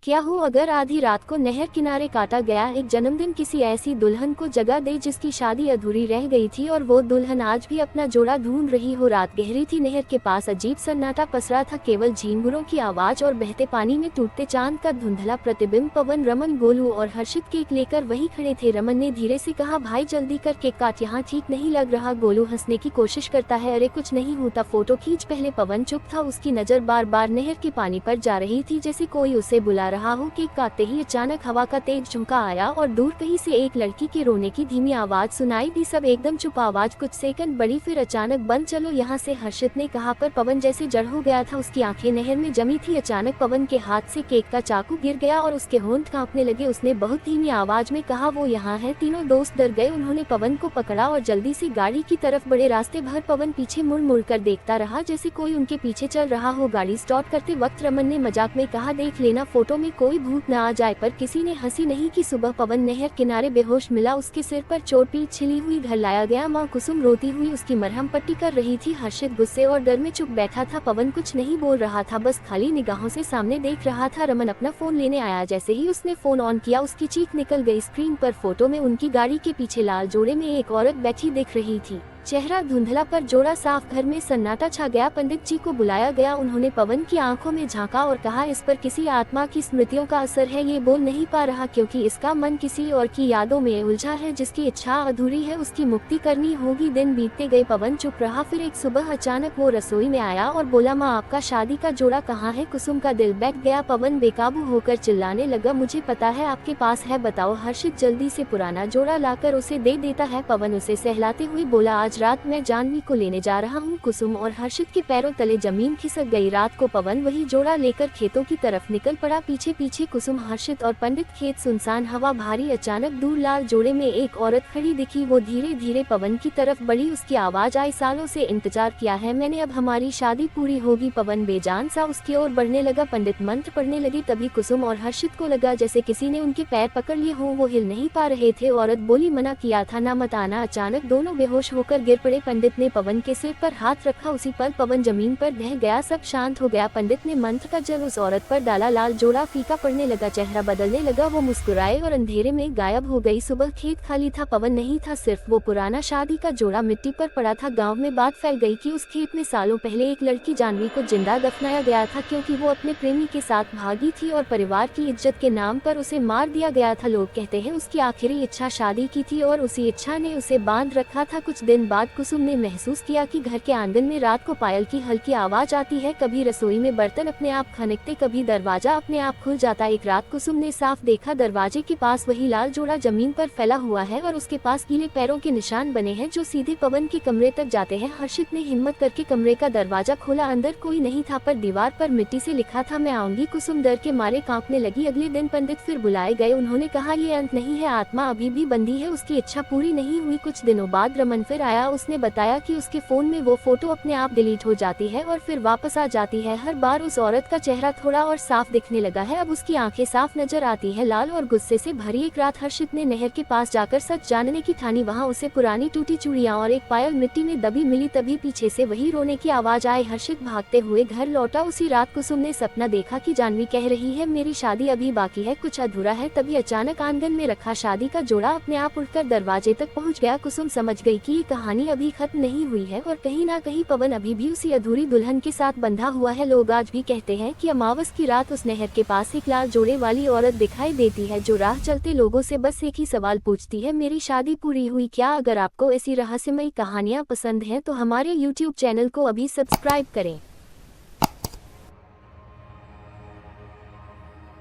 क्या हो अगर आधी रात को नहर किनारे काटा गया एक जन्मदिन किसी ऐसी दुल्हन को जगह दे जिसकी शादी अधूरी रह गई थी और वो दुल्हन आज भी अपना जोड़ा ढूंढ रही हो। रात गहरी थी, नहर के पास अजीब सन्नाटा पसरा था, केवल झींगुरों की आवाज और बहते पानी में टूटते चांद का धुंधला प्रतिबिंब। पवन, रमन, गोलू और हर्षित केक लेकर वहीं खड़े थे। रमन ने धीरे से कहा, भाई जल्दी कर केक काट, यहाँ ठीक नहीं लग रहा। गोलू हंसने की कोशिश करता है, अरे कुछ नहीं होता, फोटो खींच। पहले पवन चुप था, उसकी नजर बार बार नहर के पानी पर जा रही थी जैसे कोई उसे बुला रहा हो। केक काटते ही अचानक हवा का तेज झोंका आया और दूर कहीं से एक लड़की के रोने की धीमी आवाज सुनाई दी। सब एकदम चुप, आवाज कुछ सेकंड बढ़ी फिर अचानक बंद। चलो यहाँ से, हर्षित ने कहा, पर पवन जैसे जड़ हो गया था, उसकी आंखें नहर में जमी थी। अचानक पवन के हाथ से केक का चाकू गिर गया और उसके होंठ कांपने लगे। उसने बहुत धीमी आवाज में कहा, वो यहाँ है। तीनों दोस्त डर गए, उन्होंने पवन को पकड़ा और जल्दी से गाड़ी की तरफ बढ़े। रास्ते भर पवन पीछे मुड़ मुड़ कर देखता रहा जैसे कोई उनके पीछे चल रहा हो। गाड़ी स्टार्ट करते वक्त रमन ने मजाक में कहा, देख लेना फोटो में कोई भूत न आ जाए, पर किसी ने हंसी नहीं की। सुबह पवन नहर किनारे बेहोश मिला, उसके सिर पर चोट पीट छिली हुई। घर लाया गया, माँ कुसुम रोती हुई उसकी मरहम पट्टी कर रही थी। हर्षित गुस्से और डर में चुप बैठा था। पवन कुछ नहीं बोल रहा था, बस खाली निगाहों से सामने देख रहा था। रमन अपना फोन लेने आया, जैसे ही उसने फोन ऑन किया उसकी चीख निकल गई। स्क्रीन पर फोटो में उनकी गाड़ी के पीछे लाल जोड़े में एक औरत बैठी दिख रही थी, चेहरा धुंधला पर जोड़ा साफ। घर में सन्नाटा छा गया। पंडित जी को बुलाया गया, उन्होंने पवन की आंखों में झांका और कहा, इस पर किसी आत्मा की स्मृतियों का असर है, ये बोल नहीं पा रहा क्योंकि इसका मन किसी और की यादों में उलझा है। जिसकी इच्छा अधूरी है उसकी मुक्ति करनी होगी। दिन बीतते गए, पवन चुप रहा। फिर एक सुबह अचानक वो रसोई में आया और बोला, माँ आपका शादी का जोड़ा कहाँ है? कुसुम का दिल बैठ गया। पवन बेकाबू होकर चिल्लाने लगा, मुझे पता है आपके पास है, बताओ। हर्षित जल्दी से पुराना जोड़ा लाकर उसे दे देता है। पवन उसे सहलाते हुए बोला, आज रात मैं जानवी को लेने जा रहा हूँ। कुसुम और हर्षित के पैरों तले जमीन खिसक गई। रात को पवन वही जोड़ा लेकर खेतों की तरफ निकल पड़ा, पीछे पीछे कुसुम, हर्षित और पंडित। खेत सुनसान, हवा भारी। अचानक दूर लाल जोड़े में एक औरत खड़ी दिखी। वो धीरे धीरे पवन की तरफ बढ़ी, उसकी आवाज आई, सालों से इंतजार किया है मैंने, अब हमारी शादी पूरी होगी। पवन बेजान सा उसकी ओर बढ़ने लगा। पंडित मंत्र पढ़ने लगे। तभी कुसुम और हर्षित को लगा जैसे किसी ने उनके पैर पकड़ लिए हों, वो हिल नहीं पा रहे थे। औरत बोली, मना किया था ना, मत आना। अचानक दोनों बेहोश होकर गिर पड़े। पंडित ने पवन के सिर पर हाथ रखा, उसी पल पवन जमीन पर बह गया। सब शांत हो गया। पंडित ने मंत्र का जल उस औरत पर डाला, लाल जोड़ा फीका पड़ने लगा, चेहरा बदलने लगा। वो मुस्कुराए और अंधेरे में गायब हो गई। सुबह खेत खाली था, पवन नहीं था, सिर्फ वो पुराना शादी का जोड़ा मिट्टी पर पड़ा था। गांव में बात फैल गई कि उस खेत में सालों पहले एक लड़की जानवी को जिंदा दफनाया गया था क्योंकि वो अपने प्रेमी के साथ भागी थी और परिवार की इज्जत के नाम पर उसे मार दिया गया था। लोग कहते हैं उसकी आखिरी इच्छा शादी की थी और उसी इच्छा ने उसे बांध रखा था। कुछ दिन बाद कुसुम ने महसूस किया कि घर के आंगन में रात को पायल की हल्की आवाज आती है, कभी रसोई में बर्तन अपने आप खनकते, कभी दरवाजा अपने आप खुल जाता। एक रात कुसुम ने साफ देखा, दरवाजे के पास वही लाल जोड़ा जमीन पर फैला हुआ है और उसके पास गीले पैरों के निशान बने हैं जो सीधे पवन के कमरे तक जाते हैं। हर्षित ने हिम्मत करके कमरे का दरवाजा खोला, अंदर कोई नहीं था, पर दीवार पर मिट्टी से लिखा था, मैं आऊंगी। कुसुम डर के मारे कांपने लगी। अगले दिन पंडित फिर बुलाए गए, उन्होंने कहा, ये अंत नहीं है, आत्मा अभी भी बंधी है, उसकी इच्छा पूरी नहीं हुई। कुछ दिनों बाद रमन फिर आया, उसने बताया कि उसके फोन में वो फोटो अपने आप डिलीट हो जाती है और फिर वापस आ जाती है। हर बार उस औरत का चेहरा थोड़ा और साफ दिखने लगा है, अब उसकी आंखें साफ नजर आती है। लाल और गुस्से से भरी एक रात हर्षित ने नहर के पास जाकर सच जानने की ठानी। वहाँ उसे पुरानी टूटी चूड़ियाँ और एक पायल मिट्टी में दबी मिली। तभी पीछे से वही रोने की आवाज आई। हर्षित भागते हुए घर लौटा। उसी रात कुसुम ने सपना देखा कि जानवी कह रही है, मेरी शादी अभी बाकी है, कुछ अधूरा है। तभी अचानक आंगन में रखा शादी का जोड़ा अपने आप उड़कर दरवाजे तक पहुँच गया। कुसुम समझ गई कि ये कहानी अभी खत्म नहीं हुई है और कहीं ना कहीं पवन अभी भी उसी अधूरी दुल्हन के साथ बंधा हुआ है। लोग आज भी कहते हैं कि अमावस की रात उस नहर के पास एक लाल जोड़े वाली औरत दिखाई देती है जो राह चलते लोगों से बस एक ही सवाल पूछती है, मेरी शादी पूरी हुई क्या? अगर आपको ऐसी रहस्यमयी कहानियाँ पसंद हैं तो हमारे YouTube चैनल को अभी सब्सक्राइब करें।